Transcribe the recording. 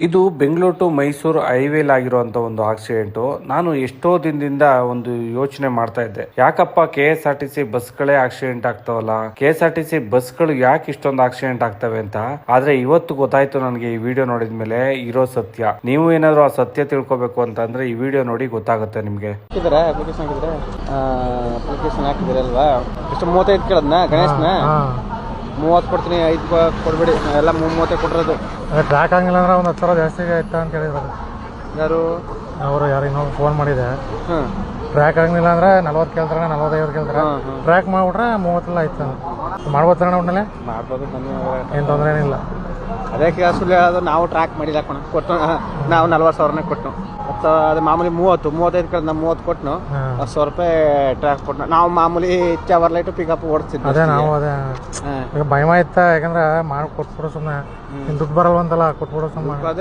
ಇದು ಬೆಂಗಳೂರು ಟು ಮೈಸೂರು ಹೈವೇಲ್ ಆಗಿರುವಂತ ಒಂದು ಆಕ್ಸಿಡೆಂಟು. ನಾನು ಎಷ್ಟೋ ದಿನದಿಂದ ಒಂದು ಯೋಚನೆ ಮಾಡ್ತಾ ಇದ್ದೆ, ಯಾಕಪ್ಪ KSRTC ಬಸ್ಗಳೇ ಆಕ್ಸಿಡೆಂಟ್ ಆಗ್ತಾವಲ್ಲ, KSRTC ಬಸ್ಗಳು ಯಾಕೆ ಇಷ್ಟೊಂದು ಆಕ್ಸಿಡೆಂಟ್ ಆಗ್ತವೆ ಅಂತ. ಆದ್ರೆ ಇವತ್ತು ಗೊತ್ತಾಯ್ತು ನನಗೆ ಈ ವಿಡಿಯೋ ನೋಡಿದ್ಮೇಲೆ ಇರೋ ಸತ್ಯ. ನೀವು ಏನಾದ್ರು ಆ ಸತ್ಯ ತಿಳ್ಕೊಬೇಕು ಅಂತಂದ್ರೆ ಈ ವಿಡಿಯೋ ನೋಡಿ ಗೊತ್ತಾಗುತ್ತೆ ನಿಮ್ಗೆ. ಅಪ್ಲಿಕೇಶನ್ ಹಾಕಿದಿರಲ್ವಾ, ಎಷ್ಟು 35 ಕೇಳದ್ನ ಗಣೇಶ್ನ 30 ಕೊಡ್ತೀನಿ, 5 ಕೊಡ್ಬೇಡಿ, ಎಲ್ಲ 30 ಕೊಟ್ಟಿರೋದು. ಟ್ರ್ಯಾಕ್ ಆಗಿಲ್ಲ ಅಂದ್ರೆ ಒಂದು 10,000 ಜಾಸ್ತಿ ಆಯ್ತಾ ಅಂತ ಕೇಳಿದ್ರು. ಯಾರು ಅವರು ಇನ್ನೊಂದು ಫೋನ್ ಮಾಡಿದೆ. ಟ್ರ್ಯಾಕ್ ಆಗಲಿಲ್ಲ ಅಂದ್ರೆ 40 ಕೇಳ್ತಾರೆ, 45 ಕೇಳ್ತಾರೆ. ಟ್ರ್ಯಾಕ್ ಮಾಡ್ಬಿಟ್ರೆ 30 ಆಯ್ತು. ಮಾಡ್ಬೋತಾರ ಒಟ್ಟಿನಲ್ಲಿ ಮಾಡ್ಬೋದು, ಏನು ತೊಂದರೆ ಏನಿಲ್ಲ. ಅದಕ್ಕೆ ಸುಳ್ಳು ಹೇಳೋದು. ನಾವು ಟ್ರ್ಯಾಕ್ ಮಾಡಿಲ್ಲ ಕೊಟ್ಟು ನಾವು 40,000 ಕೊಟ್ಟು, ಅದು ಮಾಮೂಲಿ 35 ಕೇಳಿದ್ ನಾವು 30 ಕೊಟ್ಟು 10,000 ರೂಪಾಯಿ ಟ್ರ್ಯಾಕ್ ಕೊಟ್ಟು. ನಾವು ಮಾಮೂಲಿ ಚವರ್ ಲೈಟು ಪಿಕಪ್ ಓಡಿಸ್ತಿದ್ವಿ. ಅದೇ ನಾವು ಅದೇ ಈಗ ಭಯ ಆಯ್ತಾ, ಯಾಕಂದ್ರೆ ಮಾಡಿ ಕೊಟ್ಬಿಡು ಸುಮ್ಮನೆ ದುಡ್ಡು ಬರಲ್ವಂತಲ್ಲ, ಕೊಟ್ಬಿಡು ಸುಮ್ಮನೆ.